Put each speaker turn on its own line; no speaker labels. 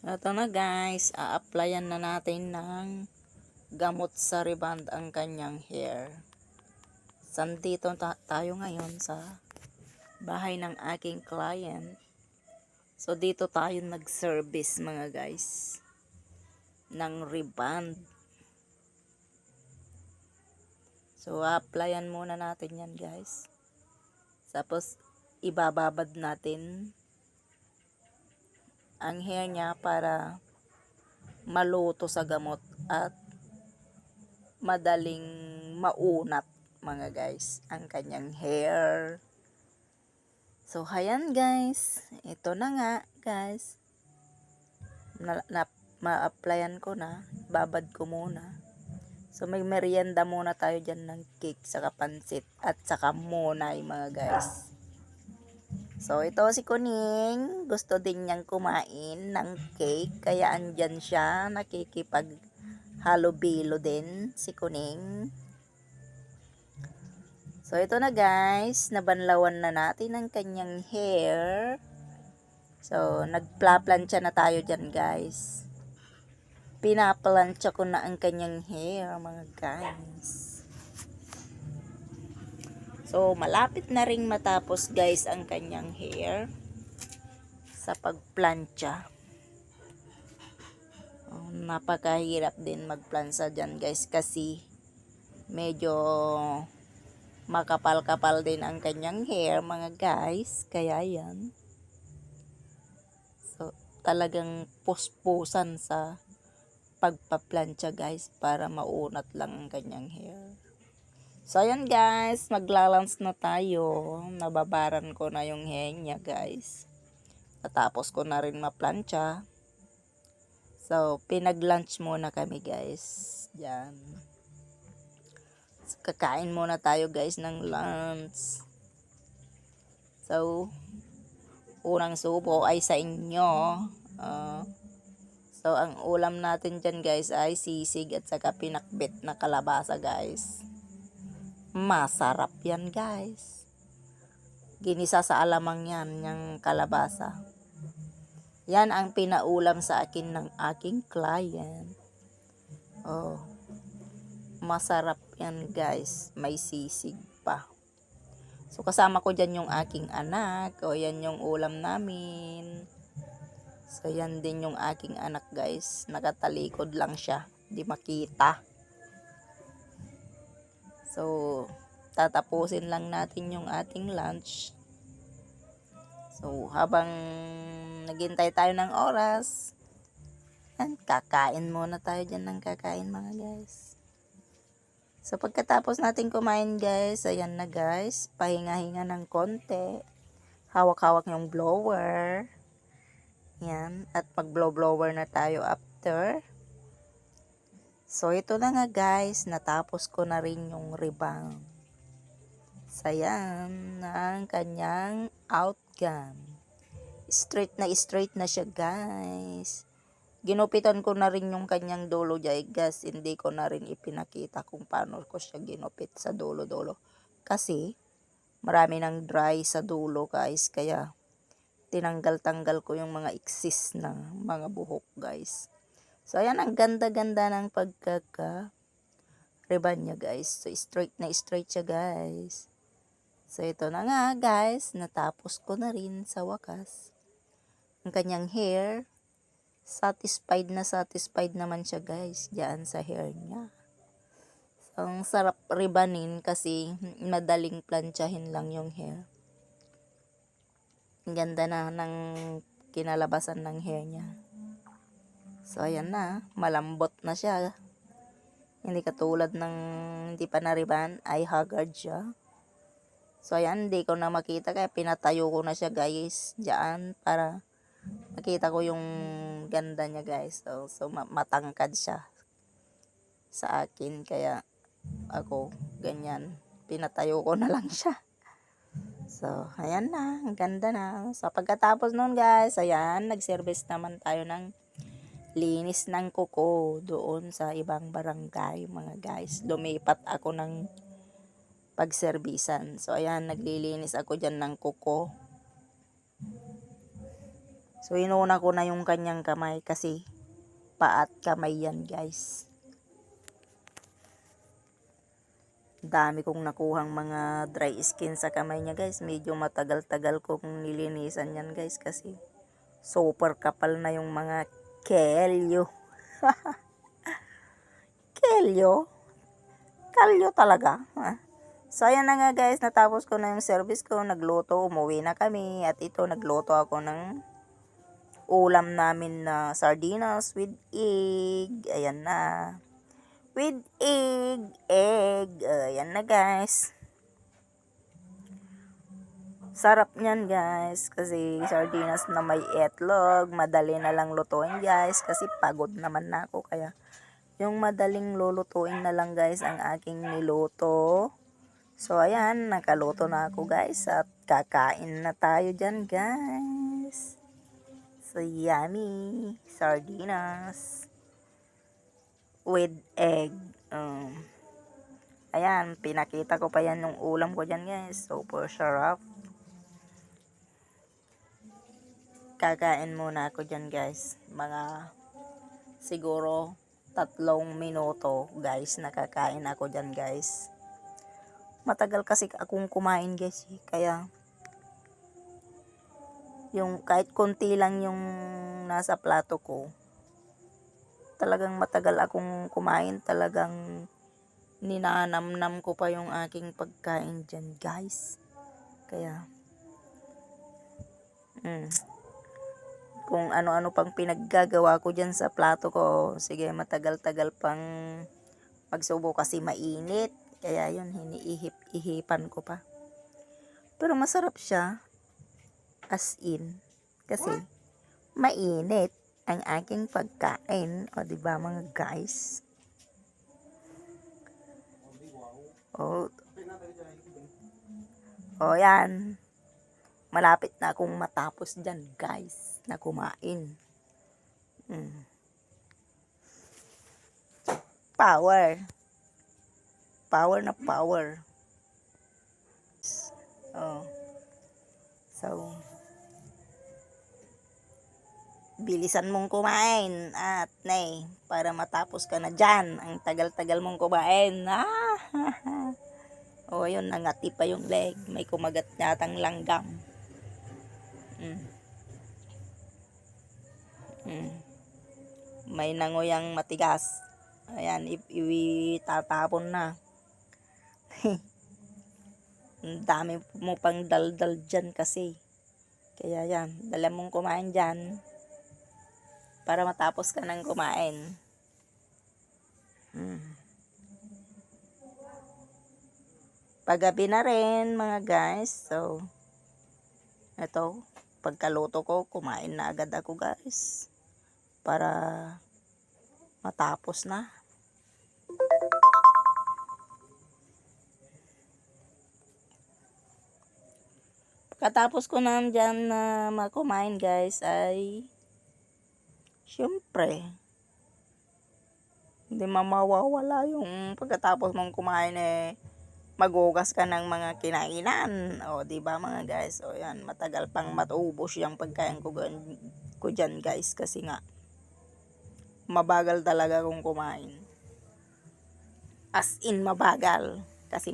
Ito na guys, a-applyan na natin ng gamot sa reband ang kanyang hair. Sandito tayo ngayon sa bahay ng aking client. So dito tayo nag-service mga guys ng reband. So a-applyan muna natin yan guys. Tapos ibababad natin ang hair niya para maluto sa gamot at madaling maunat mga guys ang kanyang hair. So ayan guys, ito na nga guys, ma-applyan ko na, babad ko muna. So may merienda muna tayo dyan ng cake saka pansit at saka monay mga guys. So ito si Kuning, gusto din niyang kumain ng cake kaya andyan siya, nakikipag halubilo din si Kuning. So ito na guys, nabanlawan na natin ang kanyang hair. So nagplaplansya na tayo dyan guys. Pinaplansya ko na ang kanyang hair mga guys. So malapit na ring matapos guys ang kanyang hair sa pagplansya. Napakahirap din magplansa dyan guys kasi medyo makapal-kapal din ang kanyang hair mga guys, kaya yan. So talagang puspusan sa pagpaplansya guys para maunat lang ang kanyang hair. So ayan guys, maglalans na tayo. Nababaran ko na yung hair niya guys. Natapos ko na rin maplansya. So pinag-lunch muna kami guys. Diyan. So, kakain muna tayo guys ng lunch. So unang subo ay sa inyo. So ang ulam natin dyan guys ay sisig at saka pinakbit na kalabasa guys. Masarap yan guys. Ginisa sa alamang yan, yung kalabasa. Yan ang pinaulam sa akin ng aking client. Oh, masarap yan guys. May sisig pa. So kasama ko dyan yung aking anak. O yan yung ulam namin. So yan din yung aking anak guys. Nakatalikod lang siya. Di makita. So tatapusin lang natin yung ating lunch. So habang naghintay tayo ng oras, kakain muna tayo dyan ng kakain mga guys. So pagkatapos natin kumain guys, ayan na guys, pahinga-hinga ng konti. Hawak-hawak yung blower. Yan, at mag-blower na tayo after. So ito na nga guys, natapos ko na rin yung reband. Sayan ang kanyang outcome. Straight na siya guys. Ginupitan ko na rin yung kanyang dulo guys. Hindi ko na rin ipinakita kung paano ko siya ginupit sa dulo-dulo. Kasi marami nang dry sa dulo guys. Kaya tinanggal-tanggal ko yung mga excess na mga buhok guys. So ayan, ang ganda-ganda ng pagkaka-reband niya guys. So straight siya guys. So ito na nga guys, natapos ko na rin sa wakas ang kanyang hair. Satisfied naman siya guys diyan sa hair niya. So ang sarap rebanin kasi madaling plansyahin lang yung hair. Ang ganda na ng kinalabasan ng hair niya. So ayan na, malambot na siya. Hindi katulad ng hindi pa na-reband, ay haggard siya. So ayan, hindi ko na makita kaya pinatayo ko na siya guys diyan para makita ko yung ganda niya guys. So matangkad siya sa akin kaya ako ganyan, pinatayo ko na lang siya. So ayan na, ang ganda na. So pagkatapos nun guys, ayan, nag-service naman tayo ng linis ng kuko doon sa ibang barangay mga guys. Lumipat ako ng pagserbisan. So ayan, naglilinis ako dyan ng kuko. So, inuna ko na yung kanyang kamay kasi paa at kamay yan, guys. Dami kong nakuhang mga dry skin sa kamay niya, guys. Medyo matagal-tagal kong nilinisan yan, guys, kasi super kapal na yung mga kelyo. Kelyo? Kalyo talaga. So, ayan na nga, guys. Natapos ko na yung service ko. Nagluto. Umuwi na kami. At ito, nagluto ako ng ulam namin na sardinas with egg. Ayan na. With egg. Ayan na, guys. Sarap niyan, guys. Kasi sardinas na may itlog. Madali na lang lutuin, guys. Kasi pagod naman na ako. Kaya yung madaling lulutuin na lang, guys, ang aking niluto. So, ayan. Nakaluto na ako, guys. At kakain na tayo dyan, guys. So, yummy. Sardinas with egg. Ayan, pinakita ko pa yan yung ulam ko dyan, guys. Super sarap. Kakain muna ako dyan, guys. Mga siguro 3 minuto, guys. Nakakain ako dyan, guys. Matagal kasi akong kumain, guys. Kaya yung kahit konti lang yung nasa plato ko, talagang matagal akong kumain. Talagang ninanamnam ko pa yung aking pagkain dyan, guys. Kaya kung ano-ano pang pinaggagawa ko dyan sa plato ko, sige, matagal-tagal pang magsubo kasi mainit. Kaya yun, hiniihip-ihipan ko pa. Pero masarap siya, as in, kasi mainit ang aking pagkain. O, diba mga guys? O, yan. Malapit na akong matapos dyan, guys, na kumain. Power. Power na power. So, bilisan mong kumain at para matapos ka na dyan. Ang tagal-tagal mong kumain. Yun, nangati pa yung leg. May kumagat yatang langgam. May nanguyang matigas. Ayan, itatapon na. Ang dami mo pang daldal dyan kasi. Kaya yan, dala mong kumain dyan para matapos ka ng kumain. Paggabi na rin, mga guys. So, ito, pagkaluto ko, kumain na agad ako, guys. Para matapos na. Pagkatapos ko na dyan na kumain, guys, ay syempre hindi mawawala yung pagkatapos mong kumain magugas ka ng mga kinainan. O, diba mga guys? O, yan, matagal pang matubos yung pagkain ko dyan, guys, kasi nga mabagal talaga kung kumain. As in, mabagal. Kasi